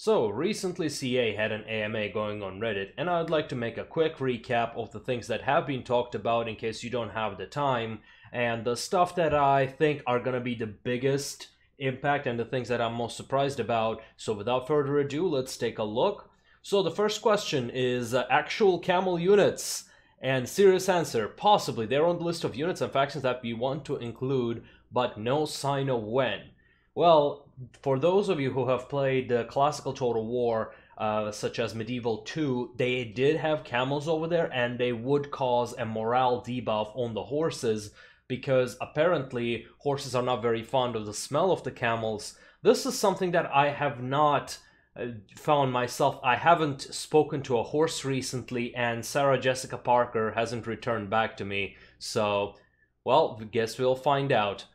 So, recently CA had an AMA going on Reddit, and I'd like to make a quick recap of the things that have been talked about in case you don't have the time, and the stuff that I think are gonna be the biggest impact and the things that I'm most surprised about. So without further ado, let's take a look. So the first question is actual camel units, and serious answer, possibly. They're on the list of units and factions that we want to include, but no sign of when. Well, for those of you who have played the classical Total War, such as Medieval 2, they did have camels over there, and they would cause a morale debuff on the horses, because apparently horses are not very fond of the smell of the camels. This is something that I have not found myself. I haven't spoken to a horse recently, and Sarah Jessica Parker hasn't returned back to me, so, well, guess we'll find out.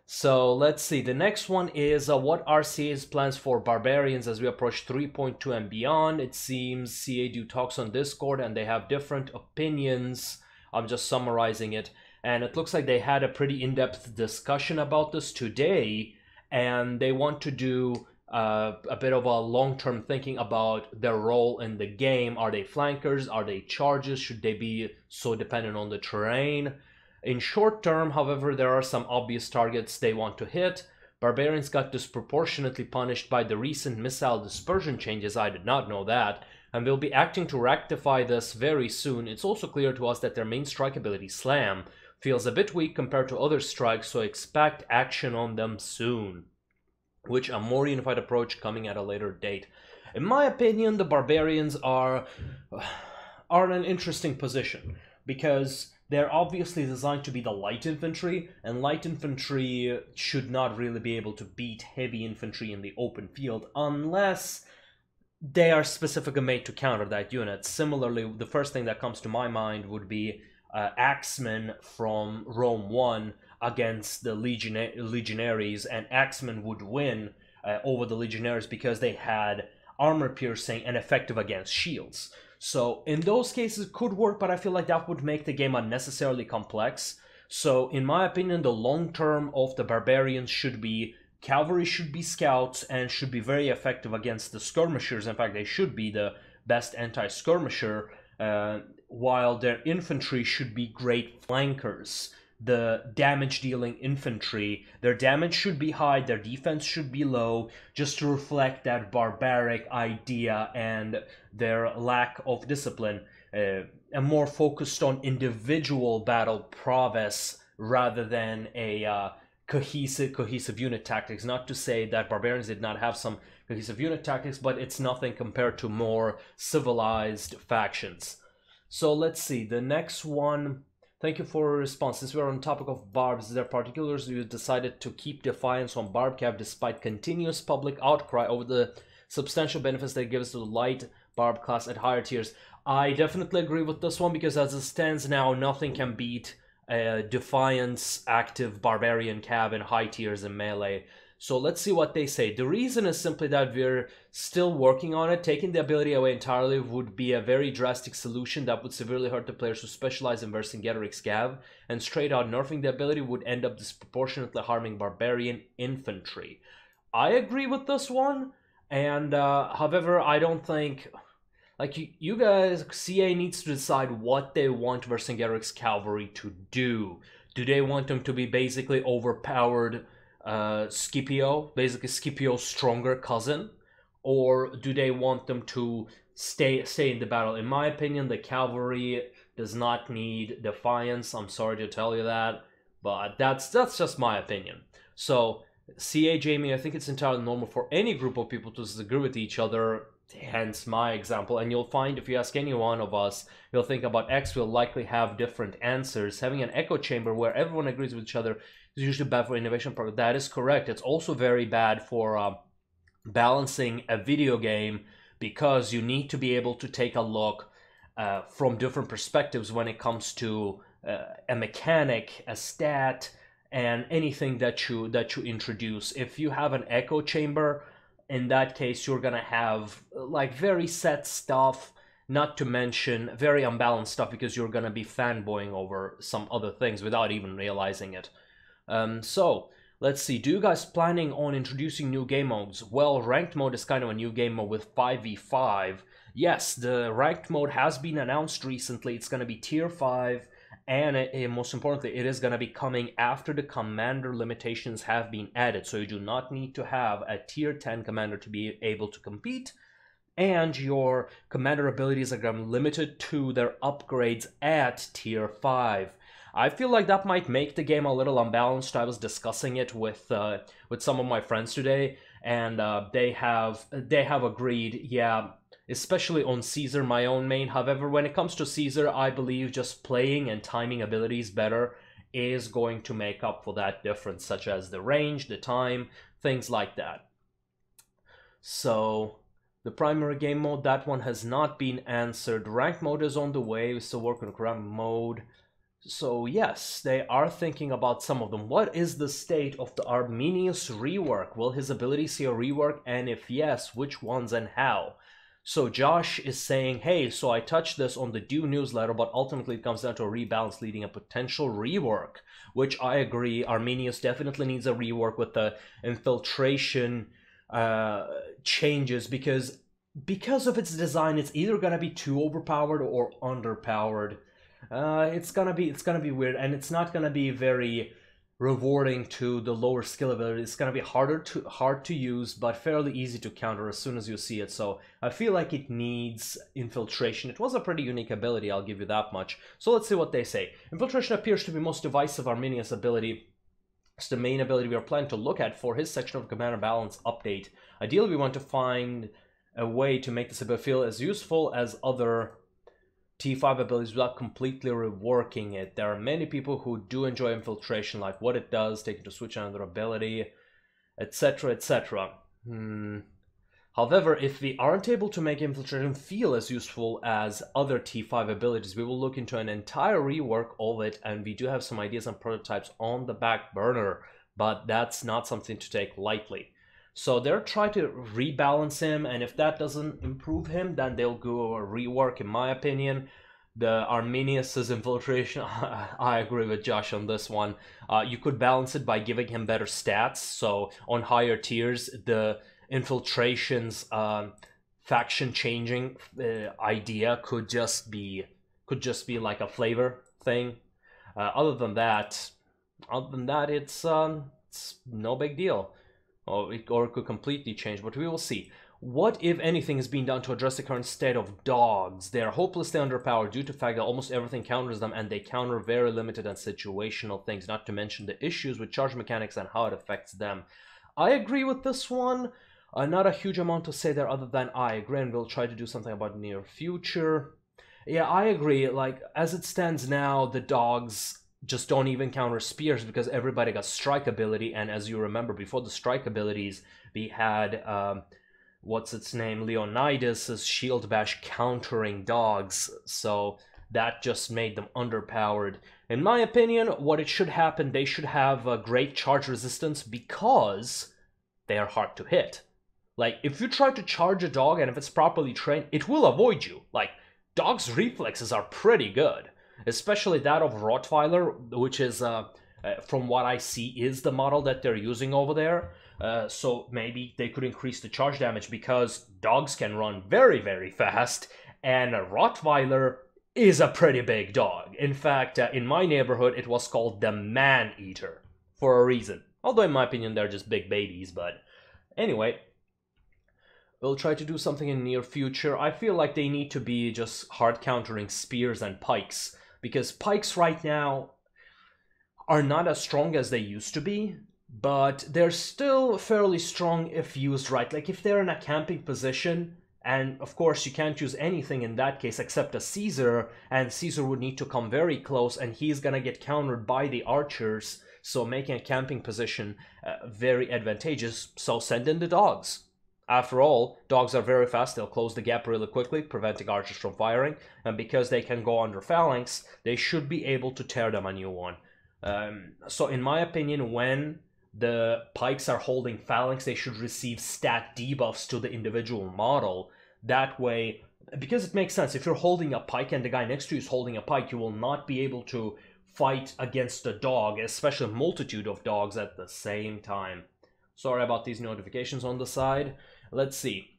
So let's see, the next one is what are CA's plans for barbarians as we approach 3.2 and beyond. It seems CA do talks on Discord and they have different opinions. I'm just summarizing it, and it looks like they had a pretty in-depth discussion about this today, and they want to do a bit of a long-term thinking about their role in the game. Are they flankers? Are they charges? Should they be so dependent on the terrain? In short term, however, there are some obvious targets they want to hit. Barbarians got disproportionately punished by the recent missile dispersion changes, I did not know that, and will be acting to rectify this very soon. It's also clear to us that their main strike ability, Slam, feels a bit weak compared to other strikes, so expect action on them soon, which a more unified approach coming at a later date. In my opinion, the Barbarians are in an interesting position, because they're obviously designed to be the light infantry, and light infantry should not really be able to beat heavy infantry in the open field unless they are specifically made to counter that unit. Similarly, the first thing that comes to my mind would be Axemen from Rome 1 against the Legionaries, and Axemen would win over the Legionaries because they had armor piercing and effective against shields. So in those cases it could work, but I feel like that would make the game unnecessarily complex. So in my opinion, the long term of the Barbarians should be cavalry, should be scouts, and should be very effective against the skirmishers. In fact, they should be the best anti-skirmisher, while their infantry should be great flankers. The damage-dealing infantry, their damage should be high, their defense should be low, just to reflect that barbaric idea and their lack of discipline, and more focused on individual battle prowess rather than a cohesive unit tactics. Not to say that barbarians did not have some cohesive unit tactics, but it's nothing compared to more civilized factions. So let's see, the next one. Thank you for your response. Since we're on the topic of barbs, there are particulars you decided to keep Defiance on Barbcap despite continuous public outcry over the substantial benefits they give us to the light barb class at higher tiers. I definitely agree with this one, because as it stands now, nothing can beat a Defiance active barbarian cab in high tiers in melee. So let's see what they say. The reason is simply that we're still working on it. Taking the ability away entirely would be a very drastic solution that would severely hurt the players who specialize in Vercingetorix Cav, and straight out nerfing the ability would end up disproportionately harming barbarian infantry. I agree with this one, and however, I don't think, like, you guys, CA needs to decide what they want Vercingetorix Cavalry to do. Do they want them to be basically overpowered Scipio, basically Scipio's stronger cousin, or do they want them to stay in the battle? In my opinion, the cavalry does not need Defiance. I'm sorry to tell you that, but that's just my opinion. So CA Jamie, I think it's entirely normal for any group of people to disagree with each other, hence my example, and you'll find if you ask any one of us, you'll think about X, we'll likely have different answers. Having an echo chamber where everyone agrees with each other is usually bad for innovation progress. That is correct. It's also very bad for balancing a video game, because you need to be able to take a look from different perspectives when it comes to a mechanic, a stat, and anything that you introduce. If you have an echo chamber, in that case you're gonna have like very set stuff, not to mention very unbalanced stuff, because you're gonna be fanboying over some other things without even realizing it. So Let's see, do you guys planning on introducing new game modes? Well, ranked mode is kind of a new game mode with 5v5. Yes, the ranked mode has been announced recently. It's going to be tier 5, and most importantly, it is going to be coming after the commander limitations have been added. So you do not need to have a tier 10 commander to be able to compete, and your commander abilities are going to be limited to their upgrades at tier 5. I feel like that might make the game a little unbalanced. I was discussing it with some of my friends today, and they have agreed, yeah, especially on Caesar, my own main. However, when it comes to Caesar, I believe just playing and timing abilities better is going to make up for that difference, such as the range, the time, things like that. So the primary game mode, that one has not been answered. Ranked mode is on the way. We still work on ranked mode. So yes, they are thinking about some of them. What is the state of the Arminius rework? Will his abilities see a rework? And if yes, which ones and how? So Josh is saying, hey, so I touched this on the Due newsletter, but ultimately it comes down to a rebalance leading a potential rework, which I agree. Arminius definitely needs a rework with the infiltration changes, because of its design, it's either gonna be too overpowered or underpowered. It's gonna be weird, and it's not gonna be very rewarding to the lower skill ability. It's gonna be hard to use, but fairly easy to counter as soon as you see it. So I feel like it needs infiltration. It was a pretty unique ability, I'll give you that much. So let's see what they say. Infiltration appears to be most divisive Arminius ability. It's the main ability we are planning to look at for his section of Commander Balance update. Ideally, we want to find a way to make this ability feel as useful as other T5 abilities without completely reworking it. There are many people who do enjoy infiltration, like what it does, taking to switch another ability, etc, etc. However, if we aren't able to make infiltration feel as useful as other T5 abilities, we will look into an entire rework of it, and we do have some ideas and prototypes on the back burner, but that's not something to take lightly. So they're trying to rebalance him, and if that doesn't improve him, then they'll go a rework, in my opinion. The Arminius's infiltration, I agree with Josh on this one. You could balance it by giving him better stats. So on higher tiers, the infiltration's faction changing idea could just be like a flavor thing. Other than that, it's no big deal. Or it could completely change, but we will see. What, if anything, is being done to address the current state of dogs? They are hopelessly underpowered due to the fact that almost everything counters them, and they counter very limited and situational things, not to mention the issues with charge mechanics and how it affects them. I agree with this one. Not a huge amount to say there other than I agree, and we'll try to do something about near future. Yeah, I agree. Like, as it stands now, the dogs just don't even counter spears because everybody got strike ability, and as you remember, before the strike abilities, we had what's its name, Leonidas' shield bash countering dogs, so that just made them underpowered. In my opinion, what it should happen, they should have a great charge resistance because they are hard to hit. Like, if you try to charge a dog and if it's properly trained, it will avoid you. Like, dogs' reflexes are pretty good. Especially that of Rottweiler, which is, from what I see, is the model that they're using over there. So maybe they could increase the charge damage because dogs can run very, very fast, and a Rottweiler is a pretty big dog. In fact, in my neighborhood, it was called the Man-Eater for a reason. Although, in my opinion, they're just big babies, but anyway. We'll try to do something in the near future. I feel like they need to be just hard countering spears and pikes, because pikes right now are not as strong as they used to be, but they're still fairly strong if used right. Like, if they're in a camping position, and of course you can't use anything in that case except a Caesar, and Caesar would need to come very close, and he's gonna get countered by the archers, so making a camping position very advantageous, so send in the dogs. After all, dogs are very fast, they'll close the gap really quickly, preventing archers from firing, and because they can go under phalanx, they should be able to tear them a new one. So in my opinion, when the pikes are holding phalanx, they should receive stat debuffs to the individual model. That way, because it makes sense, if you're holding a pike and the guy next to you is holding a pike, you will not be able to fight against a dog, especially a multitude of dogs at the same time. Sorry about these notifications on the side. Let's see.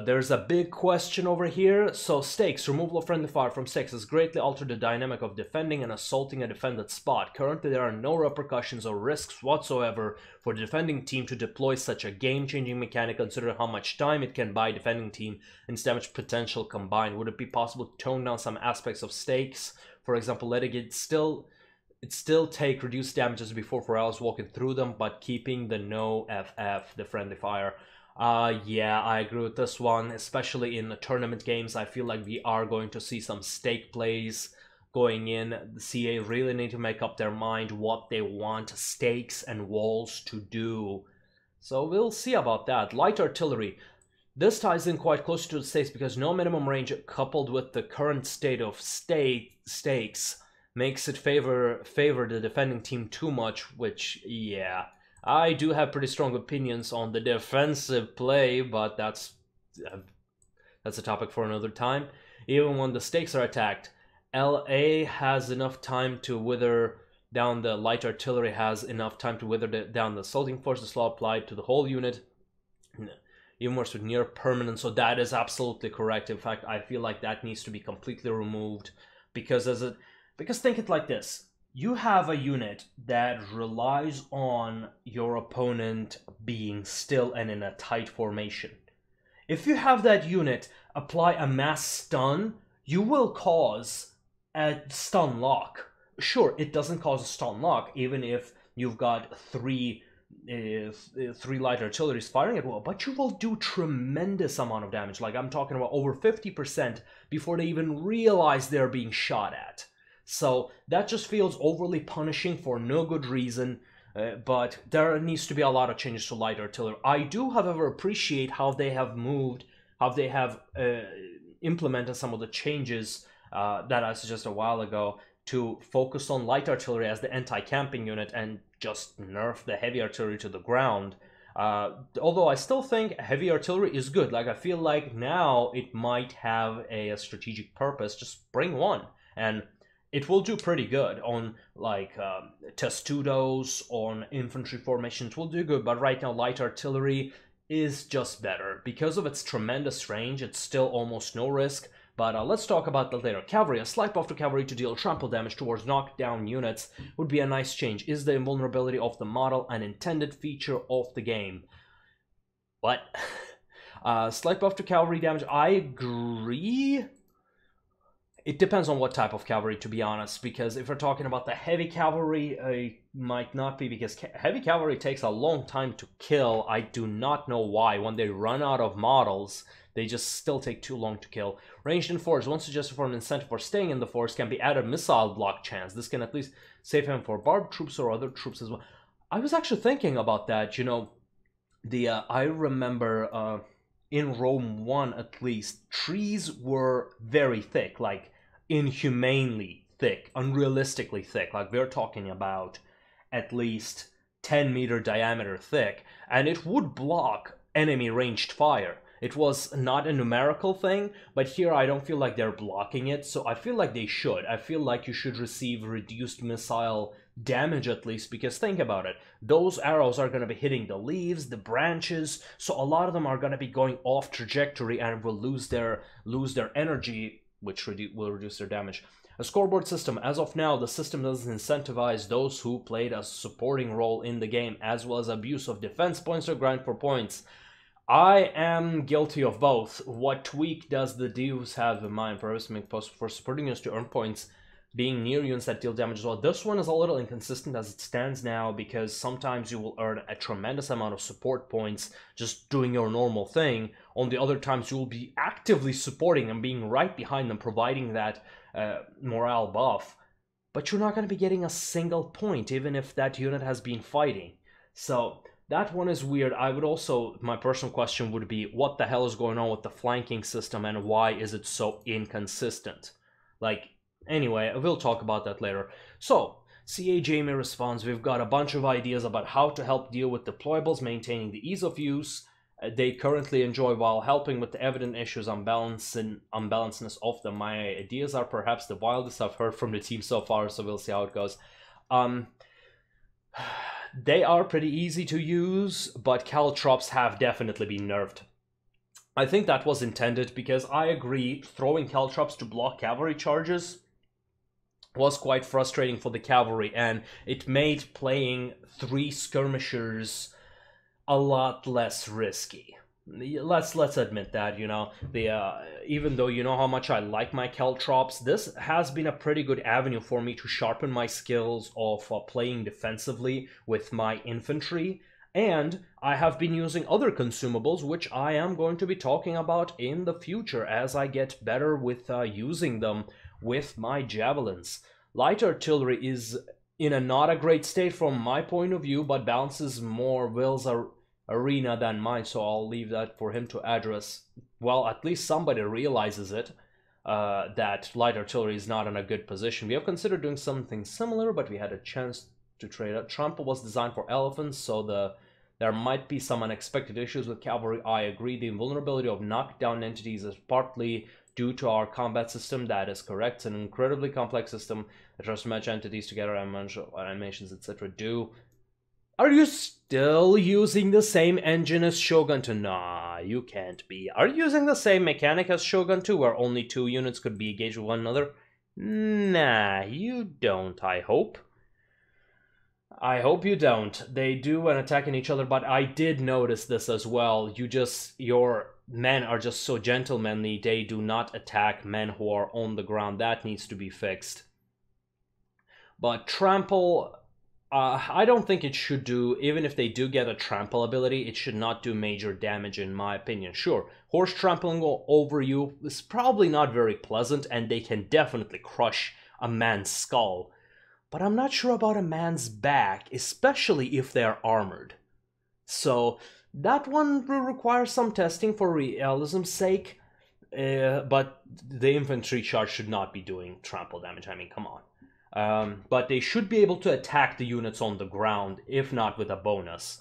There's a big question over here. So stakes, removal of friendly fire from stakes has greatly altered the dynamic of defending and assaulting a defended spot. Currently there are no repercussions or risks whatsoever for the defending team to deploy such a game-changing mechanic, considering how much time it can buy defending team and its damage potential combined. Would it be possible to tone down some aspects of stakes? For example, letting it still take reduced damages before 4 hours walking through them, but keeping the no FF, the friendly fire. Yeah, I agree with this one, especially in the tournament games. I feel like we are going to see some stake plays going in. The CA really need to make up their mind what they want stakes and walls to do. So we'll see about that. Light artillery. This ties in quite close to the stakes because no minimum range coupled with the current state of stakes makes it favor the defending team too much, which, yeah. I do have pretty strong opinions on the defensive play, but that's a topic for another time. Even when the stakes are attacked, LA has enough time to wither down the light artillery, has enough time to wither down the assaulting force. The law applied to the whole unit, even worse with near permanent. So that is absolutely correct. In fact, I feel like that needs to be completely removed because think it like this. You have a unit that relies on your opponent being still and in a tight formation. If you have that unit apply a mass stun, you will cause a stun lock. Sure, it doesn't cause a stun lock, even if you've got three light artilleries firing at will, but you will do tremendous amount of damage. Like I'm talking about over 50% before they even realize they're being shot at. So that just feels overly punishing for no good reason, but there needs to be a lot of changes to light artillery. I do, however, appreciate how they have implemented some of the changes that I suggested a while ago to focus on light artillery as the anti-camping unit and just nerf the heavy artillery to the ground. Although I still think heavy artillery is good. Like I feel like now it might have a strategic purpose. Just bring one and it will do pretty good on like testudos, on infantry formations will do good, but right now light artillery is just better. Because of its tremendous range, it's still almost no risk, but let's talk about that later. Cavalry, a slight buff to cavalry to deal trample damage towards knockdown units would be a nice change. Is the invulnerability of the model an intended feature of the game? What? Slight buff to cavalry damage, I agree. It depends on what type of cavalry, to be honest, because if we're talking about the heavy cavalry, it might not be, because heavy cavalry takes a long time to kill. I do not know why. When they run out of models, they just still take too long to kill. Ranged in force, one suggested for an incentive for staying in the force can be added missile block chance. This can at least save him for barbed troops or other troops as well. I was actually thinking about that, you know, I remember in Rome 1 at least, trees were very thick, like inhumanely thick, unrealistically thick. Like we're talking about at least 10-meter diameter thick, and it would block enemy ranged fire. It was not a numerical thing, but here I don't feel like they're blocking it, so I feel like they should. I feel like you should receive reduced missile damage at least, because think about it. Those arrows are going to be hitting the leaves, the branches, so a lot of them are going to be going off trajectory and will lose their energy, which will reduce their damage. A scoreboard system. As of now, the system doesn't incentivize those who played a supporting role in the game, as well as abuse of defense points or grind for points. I am guilty of both. What tweak does the devs have in mind for supporting us to earn points, being near units that deal damage as well? This one is a little inconsistent as it stands now, because sometimes you will earn a tremendous amount of support points just doing your normal thing. On the other times, you will be actively supporting and being right behind them, providing that morale buff. But you're not going to be getting a single point, even if that unit has been fighting. So that one is weird. I would also, my personal question would be, what the hell is going on with the flanking system and why is it so inconsistent? Like, anyway, we'll talk about that later. So, CA Jamie responds, we've got a bunch of ideas about how to help deal with deployables, maintaining the ease of use, they currently enjoy while helping with the evident issues unbalancedness of them. My ideas are perhaps the wildest I've heard from the team so far, so we'll see how it goes. They are pretty easy to use, but caltrops have definitely been nerfed. I think that was intended because I agree throwing caltrops to block cavalry charges was quite frustrating for the cavalry, and it made playing 3 skirmishers a lot less risky. Let's admit that, you know, even though you know how much I like my caltrops, this has been a pretty good avenue for me to sharpen my skills of playing defensively with my infantry, and I have been using other consumables, which I am going to be talking about in the future as I get better with using them with my javelins. Light artillery is in a not a great state from my point of view, but balances more Will's arena than mine, so I'll leave that for him to address. Well, at least somebody realizes it, that light artillery is not in a good position. We have considered doing something similar, but we had a chance to trade out. Trample was designed for elephants, so there might be some unexpected issues with cavalry. I agree. The invulnerability of knockdown entities is partly due to our combat system. That is correct. It's an incredibly complex system that tries to match entities together, animations, etc. Are you still using the same engine as Shogun 2? Nah, you can't be. Are you using the same mechanic as Shogun 2, where only 2 units could be engaged with one another? Nah, you don't, I hope. I hope you don't. They do when attacking each other, but I did notice this as well. Your men are just so gentlemanly, they do not attack men who are on the ground. That needs to be fixed. But trample, I don't think it should do, even if they do get a trample ability, it should not do major damage in my opinion. Sure, horse trampling over you is probably not very pleasant, and they can definitely crush a man's skull. But I'm not sure about a man's back, especially if they're armored. So that one will require some testing for realism's sake, but the infantry charge should not be doing trample damage, I mean, come on. But they should be able to attack the units on the ground, if not with a bonus.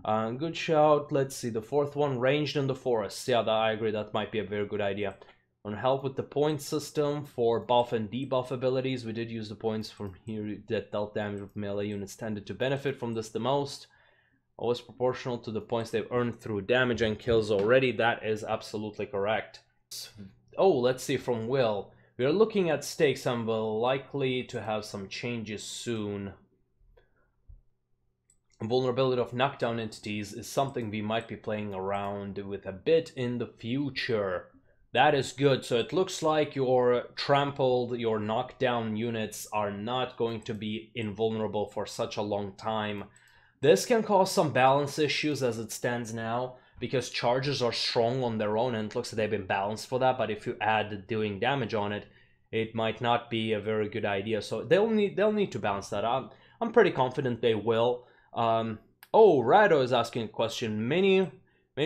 Good shout. Let's see, the 4th one, ranged in the forest. Yeah, I agree, that might be a very good idea. On help with the point system for buff and debuff abilities, we did use the points from here that dealt damage with melee units tended to benefit from this the most. Always proportional to the points they've earned through damage and kills already. That is absolutely correct. Oh, let's see, from Will. We are looking at stakes and we're likely to have some changes soon. Vulnerability of knockdown entities is something we might be playing around with a bit in the future. That is good. So it looks like your trampled, your knockdown units are not going to be invulnerable for such a long time. This can cause some balance issues as it stands now, because charges are strong on their own and it looks like they've been balanced for that, but if you add doing damage on it, it might not be a very good idea. So they'll need to balance that out. I'm pretty confident they will. Oh, Rado is asking a question. Many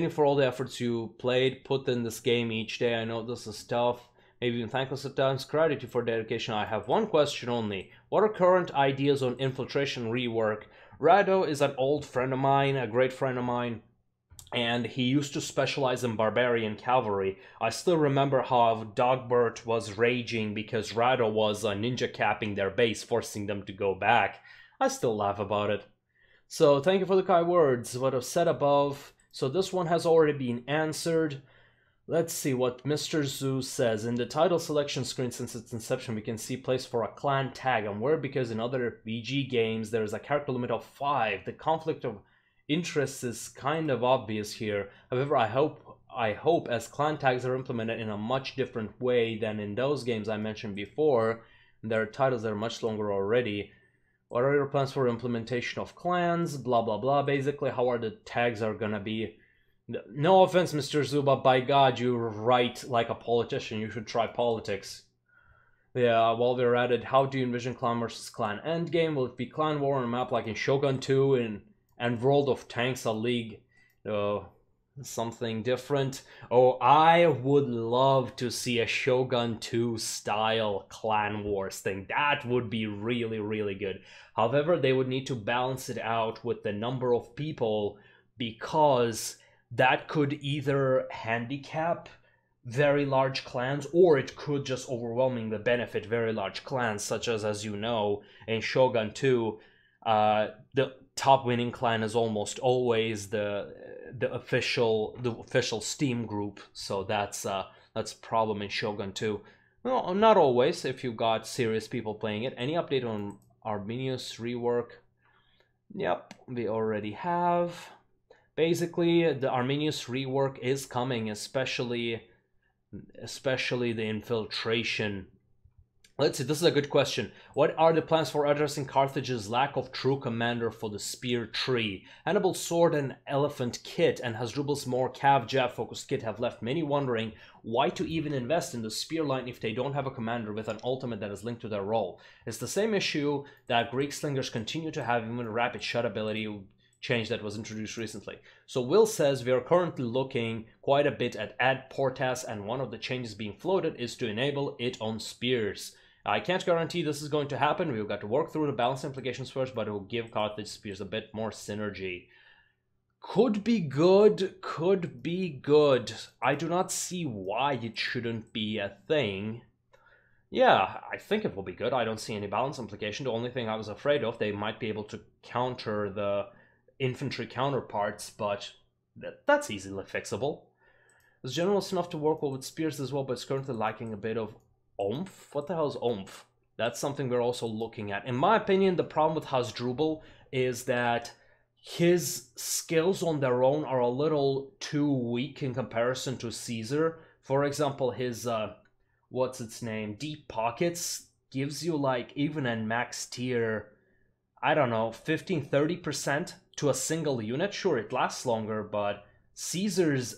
for all the efforts you put in this game each day. I know this is tough, maybe even thankless at times. Gratitude for dedication. I have one question only. What are current ideas on infiltration rework? Rado is an old friend of mine, a great friend of mine, and he used to specialize in barbarian cavalry. I still remember how Dogbert was raging because Rado was ninja capping their base, forcing them to go back. I still laugh about it. So thank you for the kind words. What I've said above. So this one has already been answered. Let's see what Mr. Zoo says. In the title selection screen since its inception, we can see place for a clan tag. And where, because in other VG games, there's a character limit of 5. The conflict of interest is kind of obvious here. However, I hope as clan tags are implemented in a much different way than in those games I mentioned before. There are titles that are much longer already. What are your plans for implementation of clans? Blah, blah, blah. Basically, how are the tags are gonna be? No offense, Mr. Zuba, by God, you write like a politician. You should try politics. Yeah, while we're at it, how do you envision clan versus clan endgame? Will it be clan war on a map like in Shogun 2 and World of Tanks, a league? Something different. Oh, I would love to see a Shogun 2 style clan wars thing. That would be really, really good. However, they would need to balance it out with the number of people, because that could either handicap very large clans, or it could just overwhelmingly benefit very large clans, such as you know, in Shogun 2, the top winning clan is almost always the official Steam group. So that's a problem in Shogun 2. Well, not always, if you got serious people playing it. Any update on Arminius rework? Yep, we already have. Basically, the Arminius rework is coming, especially the infiltration. Let's see, this is a good question. What are the plans for addressing Carthage's lack of true commander for the spear tree? Hannibal's sword and elephant kit and Hasdrubal's more cav-jab focused kit have left many wondering why to even invest in the spear line if they don't have a commander with an ultimate that is linked to their role. It's the same issue that Greek slingers continue to have even with rapid shot ability change that was introduced recently. So Will says we are currently looking quite a bit at Ad Portas, and one of the changes being floated is to enable it on spears. I can't guarantee this is going to happen. We've got to work through the balance implications first, but it will give Carthage spears a bit more synergy. Could be good, could be good. I do not see why it shouldn't be a thing. Yeah, I think it will be good. I don't see any balance implication. The only thing I was afraid of, they might be able to counter the infantry counterparts, but that's easily fixable. It's generous enough to work well with spears as well, but it's currently lacking a bit of oomph. What the hell is oomph? That's something we're also looking at. In my opinion, the problem with Hasdrubal is that his skills on their own are a little too weak in comparison to Caesar. For example, his what's its name, Deep Pockets gives you like even in max tier, I don't know, 15-30% to a single unit. Sure, it lasts longer, but Caesar's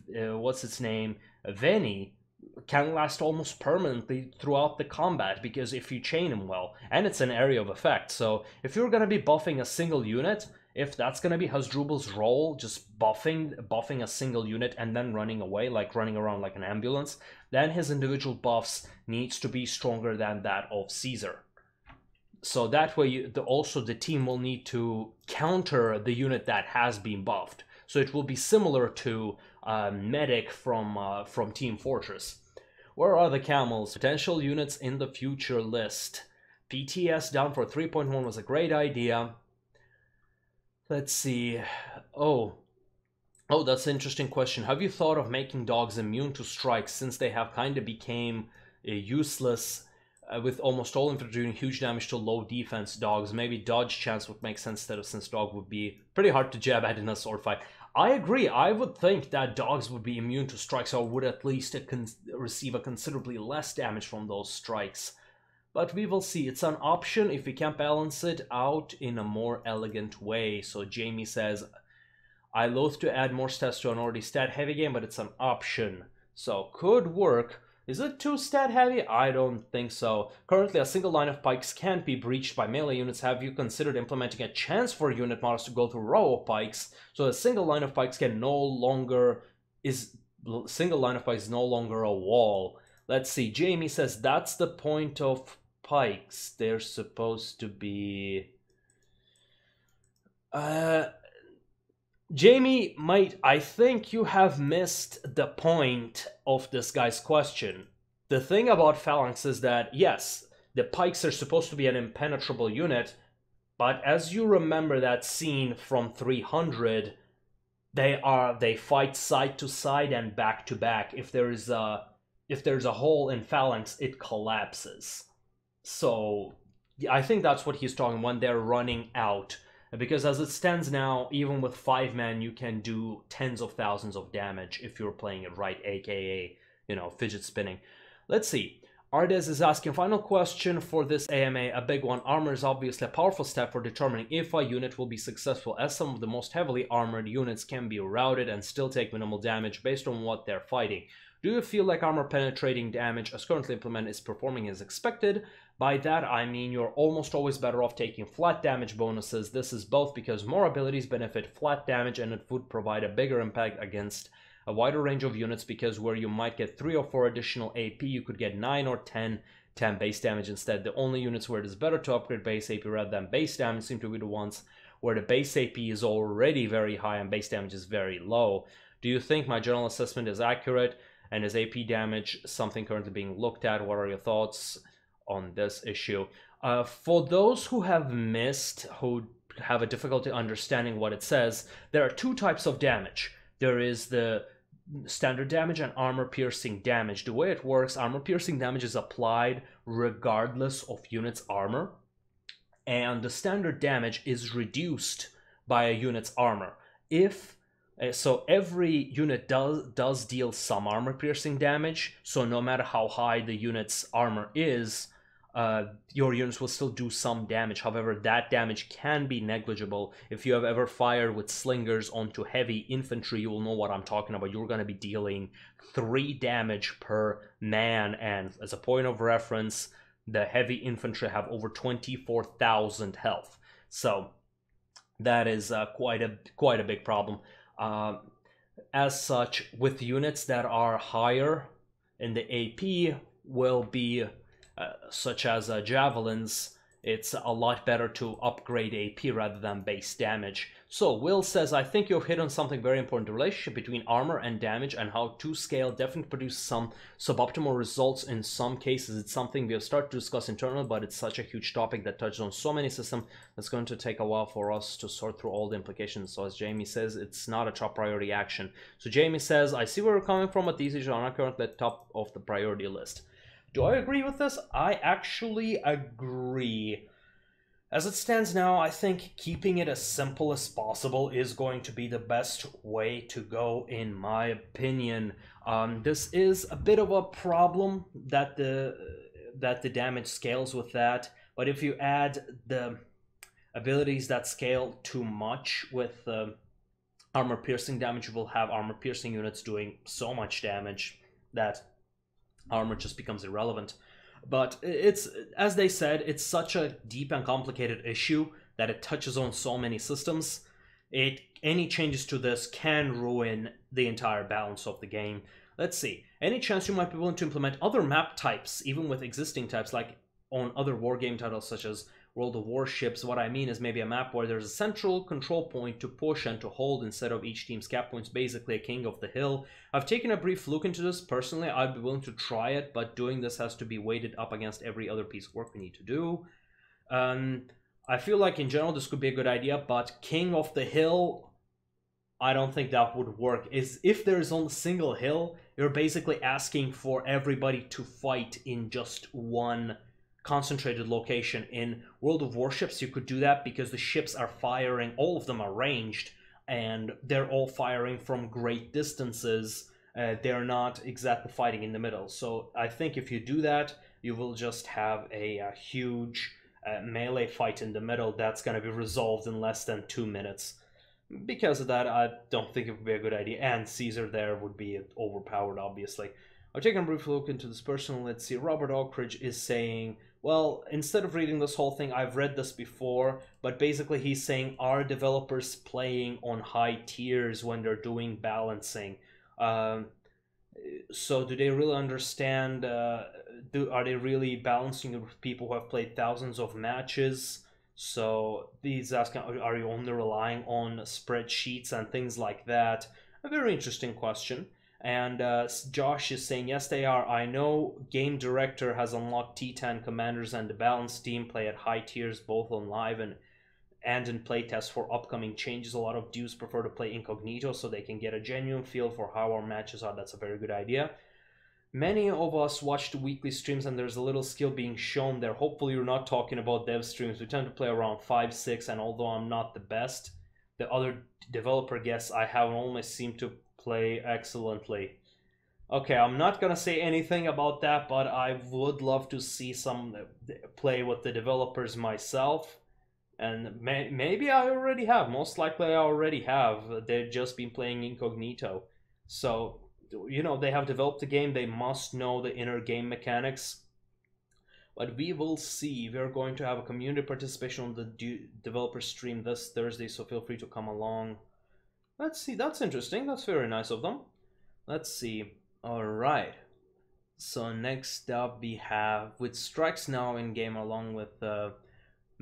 what's its name, Veni, can last almost permanently throughout the combat because if you chain him well, and it's an area of effect. So if you're gonna be buffing a single unit, if that's gonna be Hasdrubal's role, just buffing a single unit and then running away, like running around like an ambulance, then his individual buffs needs to be stronger than that of Caesar. So that way, also the team will need to counter the unit that has been buffed. So it will be similar to Medic from Team Fortress. Where are the camels? Potential units in the future list. PTS down for 3.1 was a great idea. Let's see. Oh, that's an interesting question. Have you thought of making dogs immune to strikes since they have kind of became useless with almost all infantry doing huge damage to low defense dogs? Maybe dodge chance would make sense instead of, since dog would be pretty hard to jab at in a sword fight. I agree. I would think that dogs would be immune to strikes or would at least receive a considerably less damage from those strikes. But we will see. It's an option if we can balance it out in a more elegant way. So Jamie says, I loathe to add more stats to an already stat-heavy game, but it's an option. So could work. Is it too stat-heavy? I don't think so. Currently, a single line of pikes can't be breached by melee units. Have you considered implementing a chance for unit models to go through a row of pikes, so a single line of pikes can no longer is no longer a wall? Let's see. Jamie says that's the point of pikes. They're supposed to be. Jamie, I think you have missed the point of this guy's question. The thing about Phalanx is that, yes, the pikes are supposed to be an impenetrable unit, but as you remember that scene from 300, they fight side to side and back to back. If there's a hole in Phalanx, it collapses. So I think that's what he's talking when they're running out. Because as it stands now, even with 5-man, you can do tens of thousands of damage if you're playing it right, aka, fidget spinning. Let's see. Ardes is asking, final question for this AMA, a big one. Armor is obviously a powerful step for determining if a unit will be successful, as some of the most heavily armored units can be routed and still take minimal damage based on what they're fighting. Do you feel like armor penetrating damage as currently implemented is performing as expected? By that I mean you're almost always better off taking flat damage bonuses. This is both because more abilities benefit flat damage and it would provide a bigger impact against a wider range of units, because where you might get 3 or 4 additional AP, you could get 9 or 10 base damage instead. The only units where it is better to upgrade base AP rather than base damage seem to be the ones where the base AP is already very high and base damage is very low. Do you think my general assessment is accurate, and is AP damage something currently being looked at? What are your thoughts on this issue? For those who have missed, who have a difficulty understanding what it says, there are two types of damage. There is the standard damage and armor piercing damage. The way it works, armor piercing damage is applied regardless of unit's armor, and the standard damage is reduced by a unit's armor. So every unit does deal some armor piercing damage, so no matter how high the unit's armor is, your units will still do some damage. However, that damage can be negligible. If you have ever fired with slingers onto heavy infantry, you will know what I'm talking about. You're going to be dealing 3 damage per man, and as a point of reference, the heavy infantry have over 24,000 health. So that is quite a big problem. As such, with units that are higher in the AP will be such as javelins, it's a lot better to upgrade AP rather than base damage. So Will says, I think you've hit on something very important. The relationship between armor and damage and how to scale definitely produce some suboptimal results in some cases. It's something we have started to discuss internally, but it's such a huge topic that touches on so many systems that's going to take a while for us to sort through all the implications. So as Jamie says, it's not a top priority action. So Jamie says, I see where you're coming from, but these issues are not currently at the top of the priority list. Do I agree with this? I actually agree. As it stands now, I think keeping it as simple as possible is going to be the best way to go, in my opinion. This is a bit of a problem that the damage scales with that, but if you add the abilities that scale too much with armor piercing damage, you will have armor piercing units doing so much damage that armor just becomes irrelevant. But it's, as they said, it's such a deep and complicated issue that it touches on so many systems. Any changes to this can ruin the entire balance of the game. Let's see. Any chance you might be willing to implement other map types, even with existing types, like on other wargame titles such as World of Warships? What I mean is maybe a map where there's a central control point to push and to hold instead of each team's cap points, basically a king of the hill. I've taken a brief look into this. Personally, I'd be willing to try it, but doing this has to be weighted up against every other piece of work we need to do. I feel like in general this could be a good idea, but king of the hill, I don't think that would work. If there is only a single hill, you're basically asking for everybody to fight in just one concentrated location. In World of Warships, you could do that because the ships are firing, all of them are ranged, and they're all firing from great distances. They're not exactly fighting in the middle. So I think if you do that, you will just have a huge melee fight in the middle that's going to be resolved in less than 2 minutes. Because of that, I don't think it would be a good idea, and Caesar there would be overpowered, obviously. I've taken a brief look into this personally. Let's see. Robert Oakridge is saying, well, instead of reading this whole thing, I've read this before, but basically he's saying, are developers playing on high tiers when they're doing balancing? So do they really understand, are they really balancing it with people who have played thousands of matches? So he's asking, are you only relying on spreadsheets and things like that? A very interesting question. And Josh is saying, yes, they are. I know Game Director has unlocked T10 commanders and the balanced team play at high tiers, both on live and in playtest for upcoming changes. A lot of dudes prefer to play incognito so they can get a genuine feel for how our matches are. That's a very good idea. Many of us watch the weekly streams and there's a little skill being shown there. Hopefully you're not talking about dev streams. We tend to play around 5-6, and although I'm not the best, the other developer guests I have always seem to play excellently. Okay, I'm not gonna say anything about that, but I would love to see some play with the developers myself. And maybe I already have. Most likely I already have. They've just been playing incognito. So, you know, they have developed the game. They must know the inner game mechanics. But we will see. We're going to have a community participation on the developer stream this Thursday, so feel free to come along. Let's see. That's interesting. That's very nice of them. Let's see. All right. So next up we have, with strikes now in game along with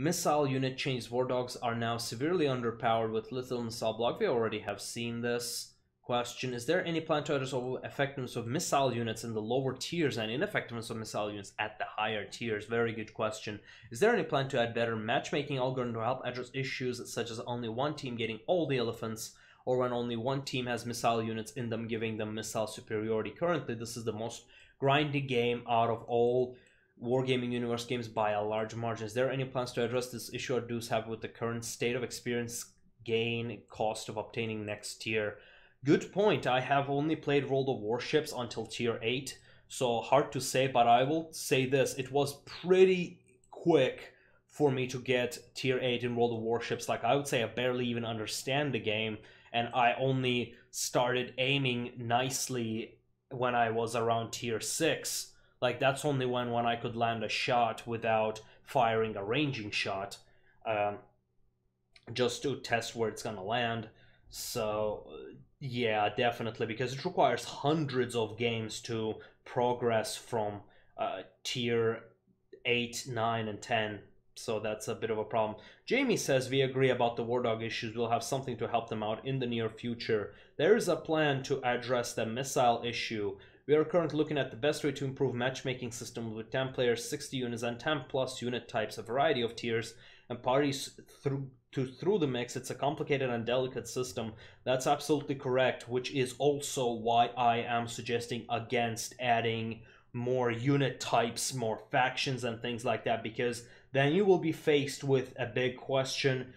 Missile unit changes. War dogs are now severely underpowered with little missile block. We already have seen this. Question: is there any plan to address the effectiveness of missile units in the lower tiers and ineffectiveness of missile units at the higher tiers? Very good question. Is there any plan to add better matchmaking algorithm to help address issues such as only one team getting all the elephants, or when only one team has missile units in them, giving them missile superiority? Currently, this is the most grindy game out of all Wargaming Universe games by a large margin. Is there any plans to address this issue, or does have with the current state of experience gain cost of obtaining next tier? Good point. I have only played World of Warships until tier 8, so hard to say, but I will say this. It was pretty quick for me to get tier 8 in World of Warships. Like, I would say I barely even understand the game, and I only started aiming nicely when I was around tier 6. Like, that's only when I could land a shot without firing a ranging shot, just to test where it's gonna land. So yeah, definitely, because it requires hundreds of games to progress from tier 8, 9, and 10. So that's a bit of a problem. Jamie says, we agree about the War Dog issues. We'll have something to help them out in the near future. There is a plan to address the missile issue. We are currently looking at the best way to improve matchmaking system with 10 players, 60 units, and 10 plus unit types, a variety of tiers, and parties through the mix. It's a complicated and delicate system. That's absolutely correct, which is also why I am suggesting against adding more unit types, more factions, and things like that, because then you will be faced with a big question.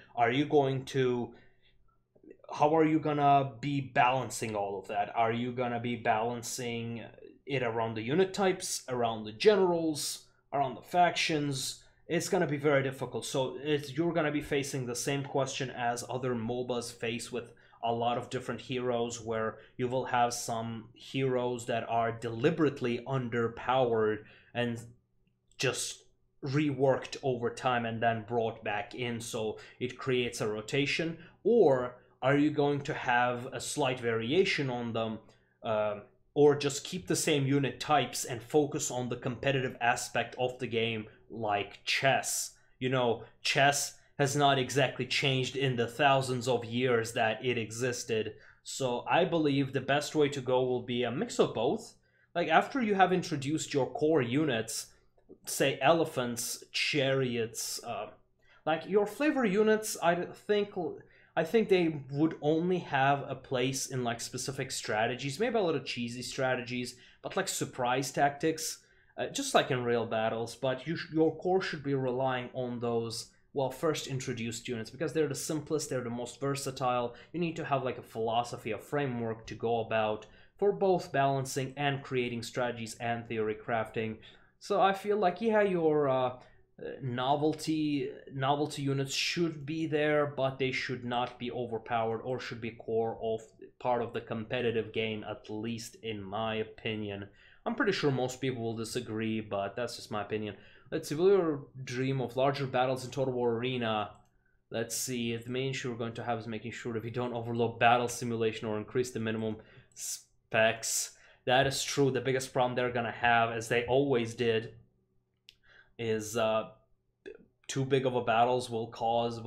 How are you gonna be balancing all of that? Are you gonna be balancing it around the unit types, around the generals, around the factions? It's gonna be very difficult. So you're gonna be facing the same question as other MOBAs face with a lot of different heroes, where you will have some heroes that are deliberately underpowered and just reworked over time and then brought back in, so it creates a rotation. Or are you going to have a slight variation on them, or just keep the same unit types and focus on the competitive aspect of the game, like chess? You know, chess has not exactly changed in the thousands of years that it existed. So I believe the best way to go will be a mix of both. Like, after you have introduced your core units, say elephants, chariots, like your flavor units, I think they would only have a place in like specific strategies, maybe a little cheesy strategies, but like surprise tactics, just like in real battles. But your core should be relying on those, well, first introduced units, because they're the simplest, they're the most versatile. You need to have like a philosophy, a framework to go about for both balancing and creating strategies and theory crafting. So I feel like, yeah, your novelty units should be there, but they should not be overpowered, or should be core of part of the competitive game, at least in my opinion. I'm pretty sure most people will disagree, but that's just my opinion. Let's see, will your dream of larger battles in Total War Arena? Let's see, the main issue we're going to have is making sure that we don't overload battle simulation or increase the minimum specs. That is true. The biggest problem they're gonna have, as they always did, is too big of a battles will cause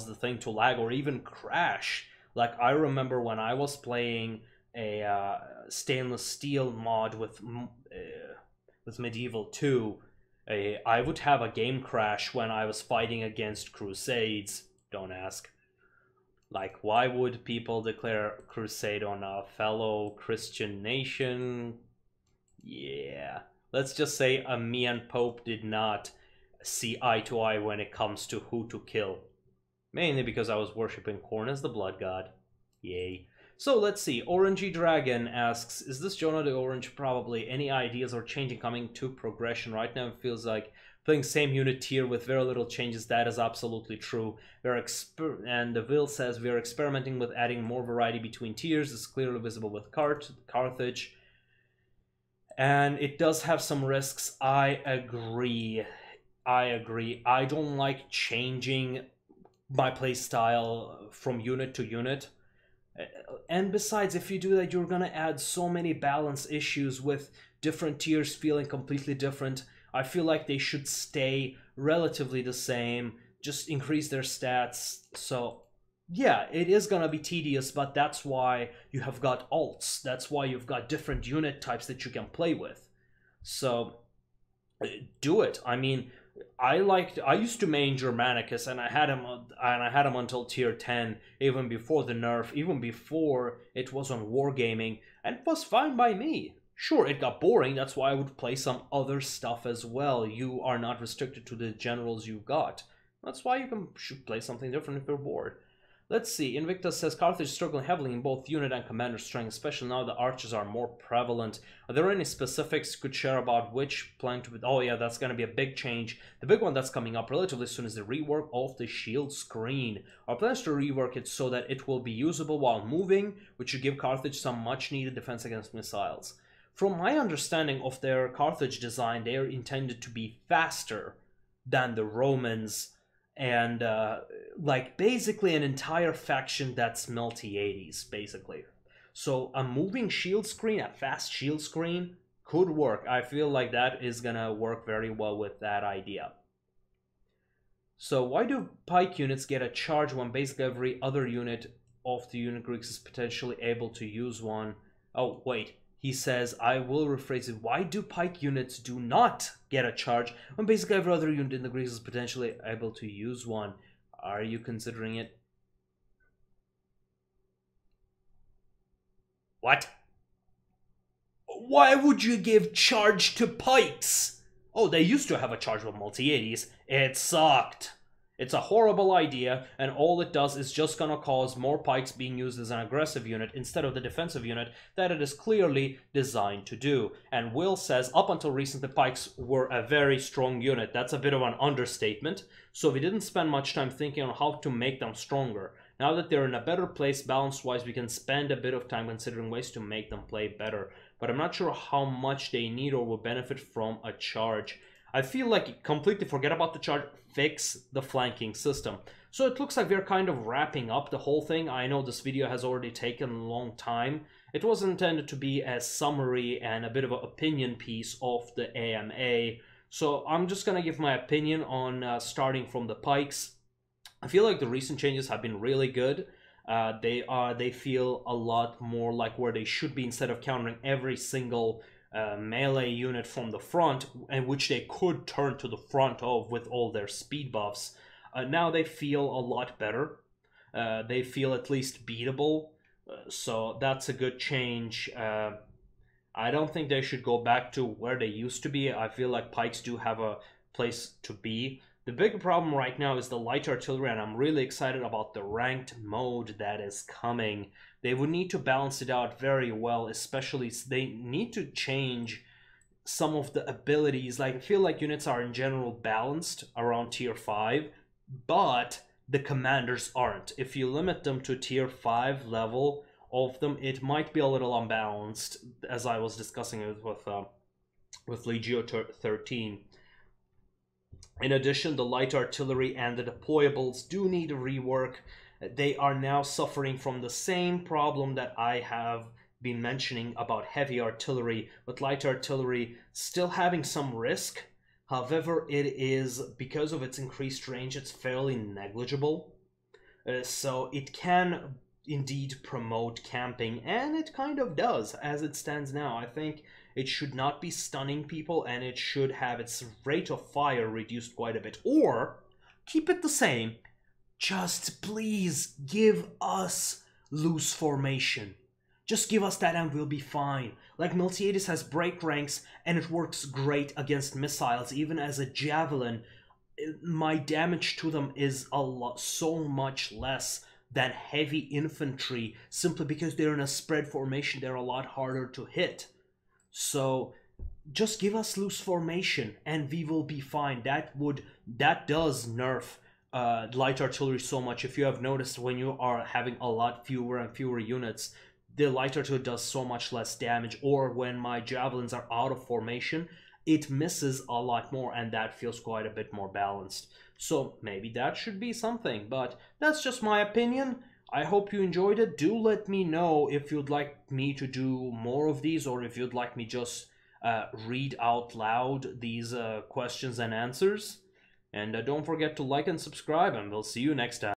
the thing to lag or even crash. Like, I remember when I was playing a stainless steel mod with Medieval 2, I would have a game crash when I was fighting against Crusades. Don't ask. Like, why would people declare crusade on a fellow Christian nation? Yeah. Let's just say me and Pope did not see eye to eye when it comes to who to kill. Mainly because I was worshipping Khorne as the blood god. Yay. So let's see. Orangey Dragon asks, is this Jonah the Orange? Probably. Any ideas or changing coming to progression? Right now it feels like playing same unit tier with very little changes. That is absolutely true. And Will says, we are experimenting with adding more variety between tiers. It's clearly visible with Carthage. And it does have some risks. I agree. I don't like changing my playstyle from unit to unit. And besides, if you do that, you're gonna add so many balance issues with different tiers feeling completely different. I feel like they should stay relatively the same. just increase their stats. So yeah, it is gonna be tedious, but that's why you have got alts. That's why you've got different unit types that you can play with. So do it. I mean, I used to main Germanicus, and I had him until tier 10, even before the nerf, even before it was on Wargaming, and it was fine by me. Sure, it got boring, that's why I would play some other stuff as well. You are not restricted to the generals you got. That's why you should play something different if you're bored. Let's see, Invictus says Carthage is struggling heavily in both unit and commander strength, especially now the archers are more prevalent. Are there any specifics you could share about which plan to be? Oh yeah, that's going to be a big change. The big one that's coming up relatively soon is the rework of the shield screen. Our plan is to rework it so that it will be usable while moving, which should give Carthage some much needed defense against missiles. From my understanding of their Carthage design, they are intended to be faster than the Romans, and like basically an entire faction that's multi-80s, basically. So a moving shield screen, a fast shield screen, could work. I feel like that is gonna work very well with that idea. So why do pike units get a charge when basically every other unit of the unit Greeks is potentially able to use one? Oh, wait. He says, I will rephrase it. Why do pike units do not get a charge when basically every other unit in the Greeks is potentially able to use one? Are you considering it? What? Why would you give charge to pikes? Oh, they used to have a charge with multi-80s. It sucked. It's a horrible idea, and all it does is just gonna cause more pikes being used as an aggressive unit instead of the defensive unit that it is clearly designed to do. And Will says, up until recently, pikes were a very strong unit. That's a bit of an understatement, so we didn't spend much time thinking on how to make them stronger. Now that they're in a better place balance-wise, we can spend a bit of time considering ways to make them play better. But I'm not sure how much they need or will benefit from a charge. I feel like completely forget about the charge, fix the flanking system. So it looks like we're kind of wrapping up the whole thing. I know this video has already taken a long time. It was intended to be a summary and a bit of an opinion piece of the AMA. So I'm just gonna give my opinion on starting from the pikes. I feel like the recent changes have been really good. They feel a lot more like where they should be instead of countering every single melee unit from the front, and which they could turn to the front of with all their speed buffs. Now they feel a lot better. They feel at least beatable, so that's a good change. I don't think they should go back to where they used to be. I feel like pikes do have a place to be. The big problem right now is the light artillery, and I'm really excited about the ranked mode that is coming. They would need to balance it out very well, especially they need to change some of the abilities. Like, I feel like units are in general balanced around tier 5, but the commanders aren't. If you limit them to tier 5 level of them, it might be a little unbalanced, as I was discussing it with Legio 13. In addition, the light artillery and the deployables do need a rework. They are now suffering from the same problem that I have been mentioning about heavy artillery, with light artillery still having some risk. However, it is, because of its increased range, it's fairly negligible. So it can indeed promote camping, and it kind of does as it stands now. I think it should not be stunning people, and it should have its rate of fire reduced quite a bit. Or keep it the same. Just please give us loose formation. Just give us that and we'll be fine. Like, Miltiades has break ranks and it works great against missiles. Even as a javelin, my damage to them is so much less than heavy infantry, simply because they're in a spread formation. They're a lot harder to hit. So just give us loose formation and we will be fine. That does nerf light artillery so much. If you have noticed, when you are having a lot fewer and fewer units, the light artillery does so much less damage. Or when my javelins are out of formation, it misses a lot more, and that feels quite a bit more balanced. So maybe that should be something, but that's just my opinion. I hope you enjoyed it. Do let me know if you'd like me to do more of these, or if you'd like me just read out loud these questions and answers. And don't forget to like and subscribe, and we'll see you next time.